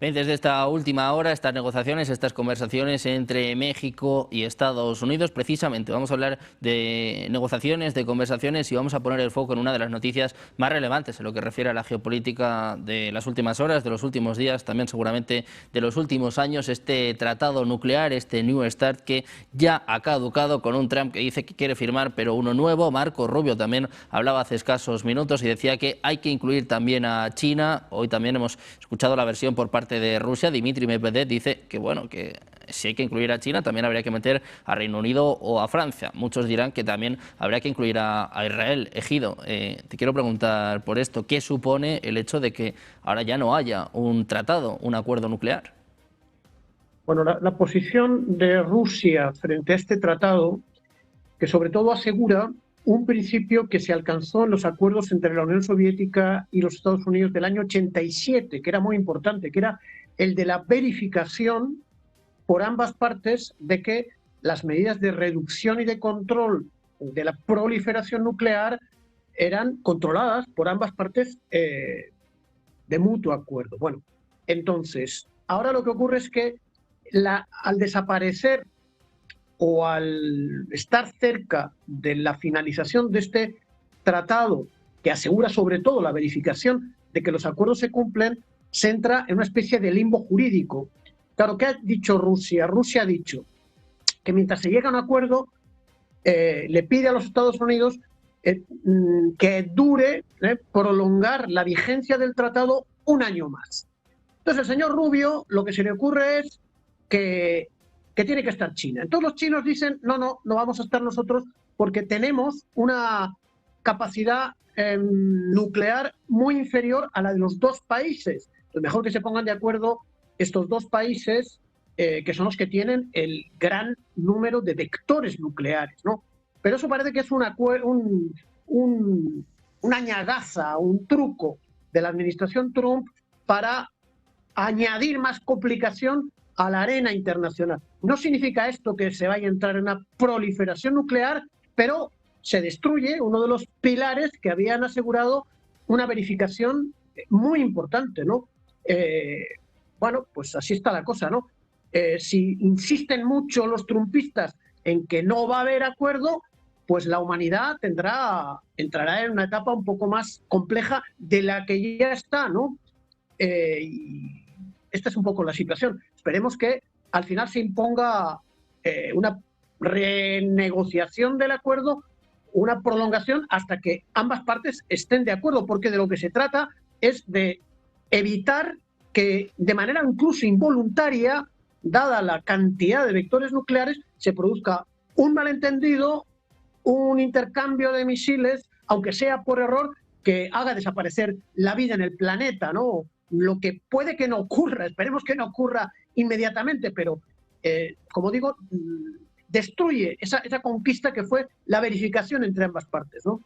Bien, desde esta última hora, estas negociaciones, estas conversaciones entre México y Estados Unidos, precisamente vamos a hablar de negociaciones, de conversaciones y vamos a poner el foco en una de las noticias más relevantes en lo que refiere a la geopolítica de las últimas horas, de los últimos días, también seguramente de los últimos años, este tratado nuclear, este New START que ya ha caducado con un Trump que dice que quiere firmar pero uno nuevo. Marco Rubio también hablaba hace escasos minutos y decía que hay que incluir también a China. Hoy también hemos escuchado la versión por parte de Rusia. Dmitry Medvedev dice que bueno, que si hay que incluir a China también habría que meter a Reino Unido o a Francia. Muchos dirán que también habría que incluir a Israel. Egido, te quiero preguntar por esto, ¿qué supone el hecho de que ahora ya no haya un tratado, un acuerdo nuclear? Bueno, la posición de Rusia frente a este tratado, que sobre todo asegura un principio que se alcanzó en los acuerdos entre la Unión Soviética y los Estados Unidos del año 87, que era muy importante, que era el de la verificación por ambas partes de que las medidas de reducción y de control de la proliferación nuclear eran controladas por ambas partes de mutuo acuerdo. Bueno, entonces, ahora lo que ocurre es que al desaparecer o al estar cerca de la finalización de este tratado, que asegura sobre todo la verificación de que los acuerdos se cumplen, se entra en una especie de limbo jurídico. Claro, ¿qué ha dicho Rusia? Rusia ha dicho que mientras se llega a un acuerdo, le pide a los Estados Unidos que dure, prolongar la vigencia del tratado un año más. Entonces, el señor Rubio, lo que se le ocurre es que tiene que estar China. Entonces los chinos dicen, no vamos a estar nosotros porque tenemos una capacidad nuclear muy inferior a la de los dos países. Entonces, mejor que se pongan de acuerdo estos dos países que son los que tienen el gran número de vectores nucleares, ¿no? Pero eso parece que es una ñagaza, un truco de la administración Trump para añadir más complicación a la arena internacional. No significa esto que se vaya a entrar en una proliferación nuclear, pero se destruye uno de los pilares que habían asegurado una verificación muy importante, ¿no? Bueno, pues así está la cosa, ¿no? Si insisten mucho los trumpistas en que no va a haber acuerdo, pues la humanidad entrará en una etapa un poco más compleja de la que ya está, ¿no? Y esta es un poco la situación. Esperemos que al final se imponga una renegociación del acuerdo, una prolongación hasta que ambas partes estén de acuerdo, porque de lo que se trata es de evitar que de manera incluso involuntaria, dada la cantidad de vectores nucleares, se produzca un malentendido, un intercambio de misiles, aunque sea por error, que haga desaparecer la vida en el planeta, ¿no? Lo que puede que no ocurra, esperemos que no ocurra inmediatamente, pero como digo, destruye esa conquista que fue la verificación entre ambas partes, ¿no?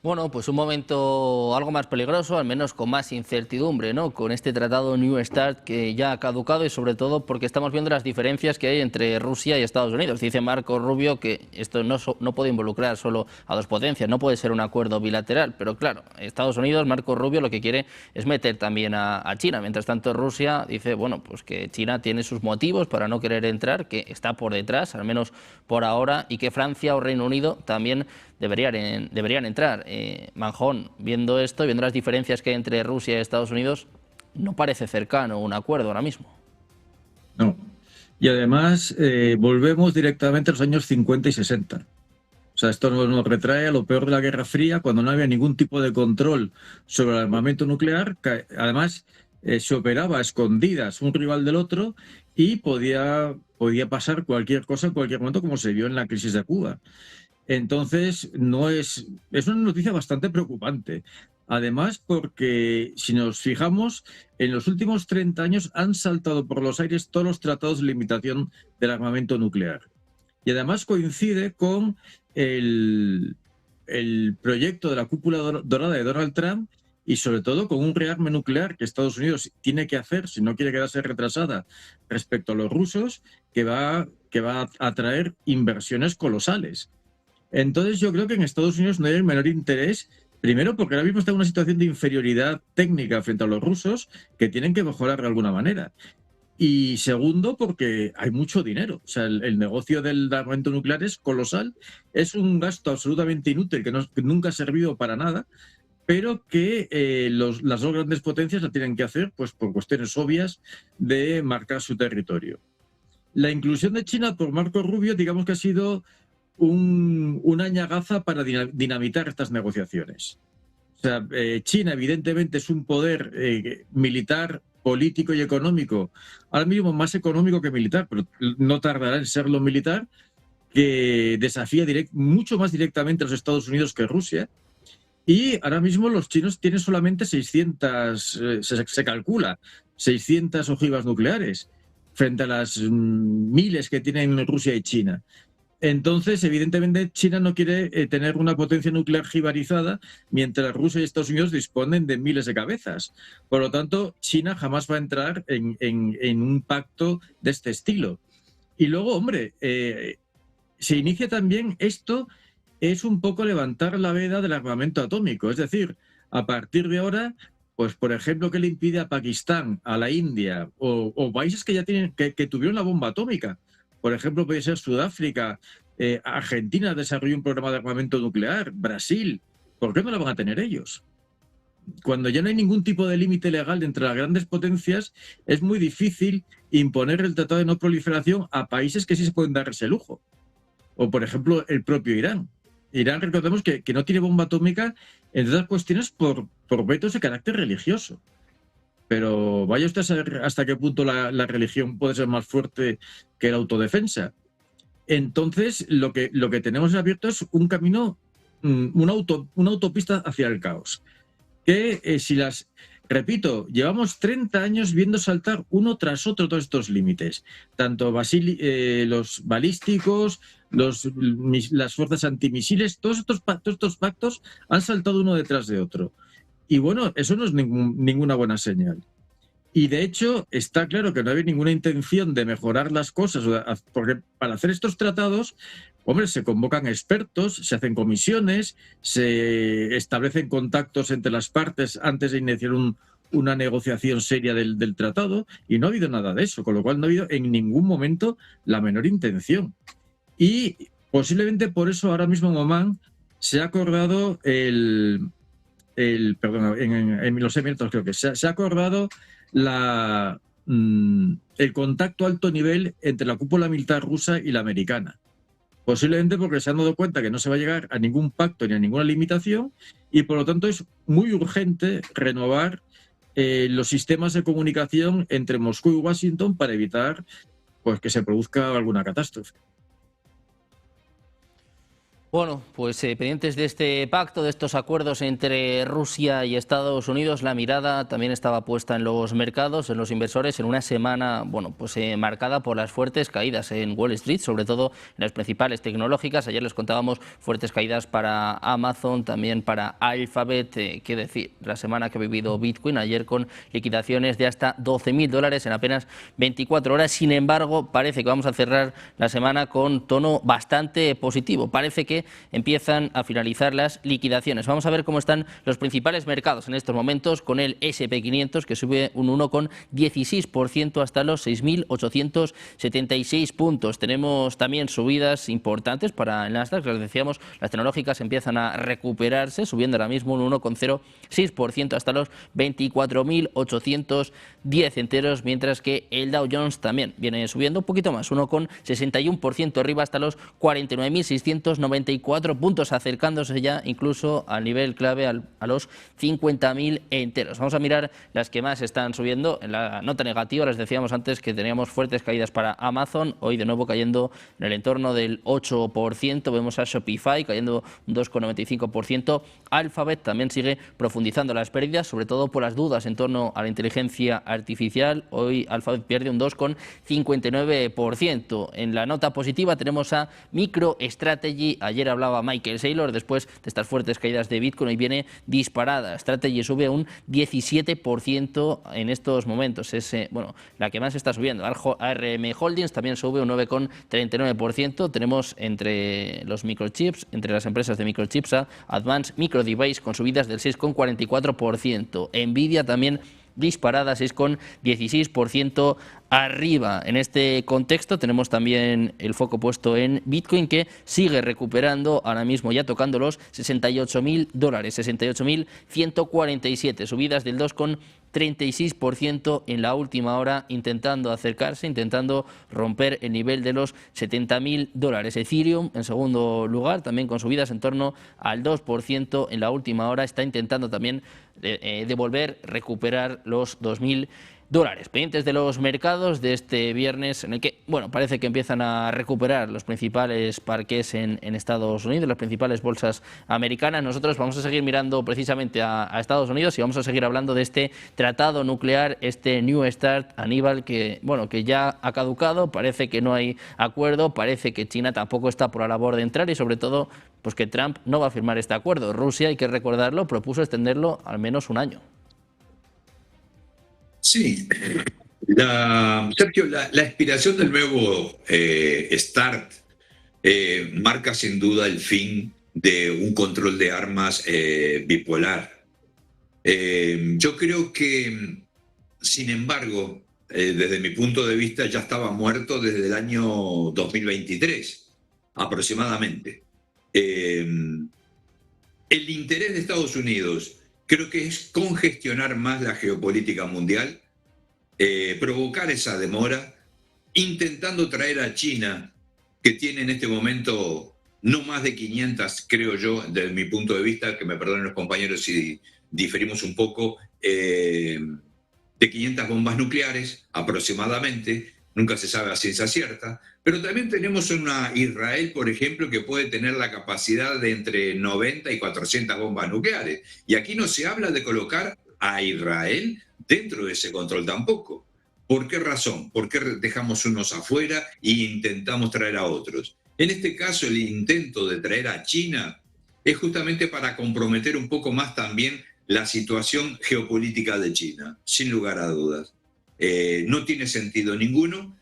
Bueno, pues un momento algo más peligroso, al menos con más incertidumbre, ¿no? Con este tratado New START que ya ha caducado y sobre todo porque estamos viendo las diferencias que hay entre Rusia y Estados Unidos. Dice Marco Rubio que esto no puede involucrar solo a dos potencias, no puede ser un acuerdo bilateral, pero claro, Estados Unidos, Marco Rubio lo que quiere es meter también a China. Mientras tanto Rusia dice, bueno, pues que China tiene sus motivos para no querer entrar, que está por detrás, al menos por ahora, y que Francia o Reino Unido también deberían entrar. Manjón, viendo esto, viendo las diferencias que hay entre Rusia y Estados Unidos, no parece cercano un acuerdo ahora mismo. No. Y además volvemos directamente a los años 50 y 60. O sea, esto nos retrae a lo peor de la Guerra Fría, cuando no había ningún tipo de control sobre el armamento nuclear. Además, se operaba a escondidas un rival del otro y podía pasar cualquier cosa en cualquier momento, como se vio en la crisis de Cuba. Entonces, es una noticia bastante preocupante. Además, porque si nos fijamos, en los últimos 30 años han saltado por los aires todos los tratados de limitación del armamento nuclear. Y además coincide con el proyecto de la cúpula dorada de Donald Trump y sobre todo con un rearme nuclear que Estados Unidos tiene que hacer si no quiere quedarse retrasada respecto a los rusos, que va a traer inversiones colosales. Entonces yo creo que en Estados Unidos no hay el menor interés Primero, porque ahora mismo está en una situación de inferioridad técnica frente a los rusos que tienen que mejorar de alguna manera. Y segundo, porque hay mucho dinero. O sea, el negocio del armamento nuclear es colosal. Es un gasto absolutamente inútil que nunca ha servido para nada, pero que las dos grandes potencias la tienen que hacer pues, por cuestiones obvias de marcar su territorio. La inclusión de China por Marco Rubio, digamos que ha sido una ñagaza para dinamitar estas negociaciones. O sea, China evidentemente es un poder militar, político y económico, ahora mismo más económico que militar, pero no tardará en serlo militar, que desafía mucho más directamente a los Estados Unidos que Rusia. Y ahora mismo los chinos tienen solamente 600, se calcula, 600 ojivas nucleares, frente a las miles que tienen Rusia y China. Entonces, evidentemente, China no quiere tener una potencia nuclear jibarizada, mientras Rusia y Estados Unidos disponen de miles de cabezas. Por lo tanto, China jamás va a entrar en un pacto de este estilo. Y luego, hombre, se inicia también esto, es un poco levantar la veda del armamento atómico. Es decir, a partir de ahora, pues por ejemplo, ¿qué le impide a Pakistán, a la India o países que ya tienen, que tuvieron la bomba atómica? Por ejemplo, puede ser Sudáfrica, Argentina desarrolló un programa de armamento nuclear, Brasil. ¿Por qué no lo van a tener ellos? Cuando ya no hay ningún tipo de límite legal entre las grandes potencias, es muy difícil imponer el Tratado de No Proliferación a países que sí se pueden dar ese lujo. O, por ejemplo, el propio Irán. Irán, recordemos que no tiene bomba atómica, entre otras cuestiones, por vetos de carácter religioso. Pero vaya usted a saber hasta qué punto la religión puede ser más fuerte que la autodefensa. Entonces, lo que tenemos abierto es un camino, una autopista hacia el caos. Que repito, llevamos 30 años viendo saltar uno tras otro todos estos límites. Tanto los balísticos, las fuerzas antimisiles, todos estos pactos han saltado uno detrás de otro. Y bueno, eso no es ninguna buena señal. Y de hecho, está claro que no hay ninguna intención de mejorar las cosas, porque para hacer estos tratados, hombre, se convocan expertos, se hacen comisiones, se establecen contactos entre las partes antes de iniciar una negociación seria del tratado, y no ha habido nada de eso, con lo cual no ha habido en ningún momento la menor intención. Y posiblemente por eso ahora mismo en Omán se ha acordado en los Emiratos creo que se ha acordado el contacto a alto nivel entre la cúpula militar rusa y la americana. Posiblemente porque se han dado cuenta que no se va a llegar a ningún pacto ni a ninguna limitación y por lo tanto es muy urgente renovar los sistemas de comunicación entre Moscú y Washington para evitar pues, que se produzca alguna catástrofe. Bueno, pues pendientes de este pacto, de estos acuerdos entre Rusia y Estados Unidos, la mirada también estaba puesta en los mercados, en los inversores, en una semana, bueno, pues marcada por las fuertes caídas en Wall Street, sobre todo en las principales tecnológicas. Ayer les contábamos fuertes caídas para Amazon, también para Alphabet, qué decir, la semana que ha vivido Bitcoin, ayer con liquidaciones de hasta $12.000 en apenas 24 horas. Sin embargo, parece que vamos a cerrar la semana con tono bastante positivo. Parece que empiezan a finalizar las liquidaciones. Vamos a ver cómo están los principales mercados en estos momentos, con el S&P 500 que sube un 1,16% hasta los 6.876 puntos. Tenemos también subidas importantes para el Nasdaq. Les decíamos, las tecnológicas empiezan a recuperarse, subiendo ahora mismo un 1,06% hasta los 24.810 enteros, mientras que el Dow Jones también viene subiendo un poquito más, 1,61% arriba hasta los 49.694 puntos, acercándose ya incluso al nivel clave a los 50.000 enteros. Vamos a mirar las que más están subiendo. En la nota negativa les decíamos antes que teníamos fuertes caídas para Amazon, hoy de nuevo cayendo en el entorno del 8%, vemos a Shopify cayendo un 2,95%, Alphabet también sigue profundizando las pérdidas, sobre todo por las dudas en torno a la inteligencia artificial, hoy Alphabet pierde un 2,59%. En la nota positiva tenemos a MicroStrategy, ayer Ayer hablaba Michael Saylor, después de estas fuertes caídas de Bitcoin, y viene disparada. Strategy sube un 17% en estos momentos. Es bueno, la que más está subiendo. ARM Holdings también sube un 9,39%. Tenemos entre los microchips, entre las empresas de microchips, a Advanced Micro Device con subidas del 6,44%. Nvidia también disparada, 6,16% arriba. En este contexto tenemos también el foco puesto en Bitcoin, que sigue recuperando, ahora mismo ya tocando los $68.000, 68.147, subidas del 2,36% en la última hora, intentando acercarse, intentando romper el nivel de los $70.000. Ethereum en segundo lugar, también con subidas en torno al 2% en la última hora, está intentando también recuperar los $2.000. Pendientes de los mercados de este viernes, en el que, bueno, parece que empiezan a recuperar los principales parques en Estados Unidos, las principales bolsas americanas. Nosotros vamos a seguir mirando precisamente a Estados Unidos y vamos a seguir hablando de este tratado nuclear, este New START, Aníbal, que, bueno, que ya ha caducado, parece que no hay acuerdo, parece que China tampoco está por la labor de entrar y, sobre todo, pues que Trump no va a firmar este acuerdo. Rusia, hay que recordarlo, propuso extenderlo al menos un año. Sí, Sergio, la expiración del nuevo START marca sin duda el fin de un control de armas bipolar. Yo creo que, sin embargo, desde mi punto de vista ya estaba muerto desde el año 2023, aproximadamente. El interés de Estados Unidos creo que es congestionar más la geopolítica mundial, provocar esa demora, intentando traer a China, que tiene en este momento no más de 500, creo yo, desde mi punto de vista, que me perdonen los compañeros si diferimos un poco, de 500 bombas nucleares aproximadamente, nunca se sabe a ciencia cierta, pero también tenemos una Israel, por ejemplo, que puede tener la capacidad de entre 90 y 400 bombas nucleares. Y aquí no se habla de colocar a Israel dentro de ese control tampoco. ¿Por qué razón? ¿Por qué dejamos unos afuera e intentamos traer a otros? En este caso, el intento de traer a China es justamente para comprometer un poco más también la situación geopolítica de China, sin lugar a dudas. No tiene sentido ninguno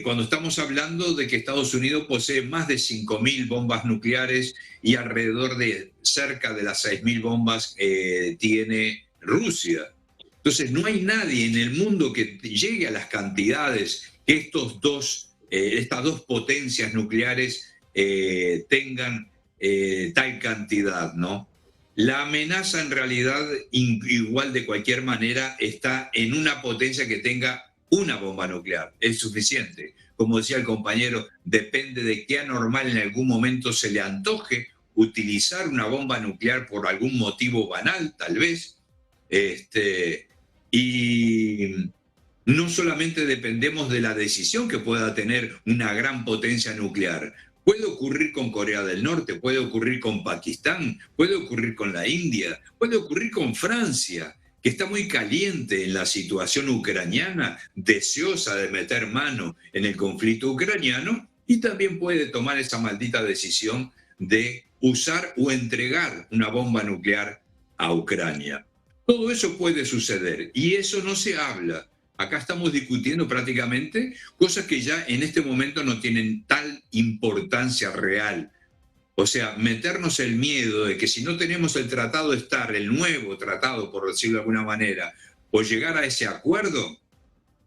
cuando estamos hablando de que Estados Unidos posee más de 5.000 bombas nucleares y alrededor de cerca de las 6.000 bombas tiene Rusia. Entonces no hay nadie en el mundo que llegue a las cantidades que estas dos potencias nucleares tengan tal cantidad, ¿no? La amenaza en realidad, igual de cualquier manera, está en una potencia que tenga una bomba nuclear. Es suficiente. Como decía el compañero, depende de qué anormal en algún momento se le antoje utilizar una bomba nuclear por algún motivo banal, tal vez. Y no solamente dependemos de la decisión que pueda tener una gran potencia nuclear. Puede ocurrir con Corea del Norte, puede ocurrir con Pakistán, puede ocurrir con la India, puede ocurrir con Francia, que está muy caliente en la situación ucraniana, deseosa de meter mano en el conflicto ucraniano, y también puede tomar esa maldita decisión de usar o entregar una bomba nuclear a Ucrania. Todo eso puede suceder y eso no se habla. Acá estamos discutiendo prácticamente cosas que ya en este momento no tienen tal importancia real. O sea, meternos el miedo de que si no tenemos el tratado START, el nuevo tratado, por decirlo de alguna manera, o llegar a ese acuerdo,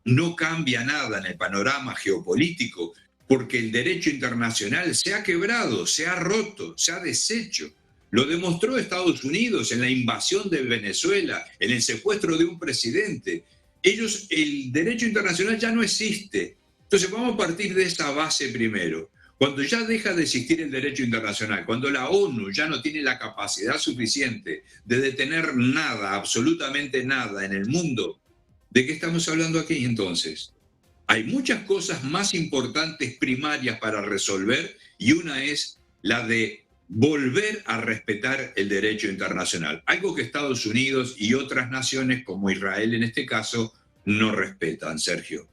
no cambia nada en el panorama geopolítico, porque el derecho internacional se ha quebrado, se ha roto, se ha deshecho. Lo demostró Estados Unidos en la invasión de Venezuela, en el secuestro de un presidente. El derecho internacional ya no existe. Entonces vamos a partir de esa base primero. Cuando ya deja de existir el derecho internacional, cuando la ONU ya no tiene la capacidad suficiente de detener nada, absolutamente nada en el mundo, ¿de qué estamos hablando aquí entonces? Hay muchas cosas más importantes primarias para resolver y una es la de volver a respetar el derecho internacional, algo que Estados Unidos y otras naciones, como Israel en este caso, no respetan, Sergio.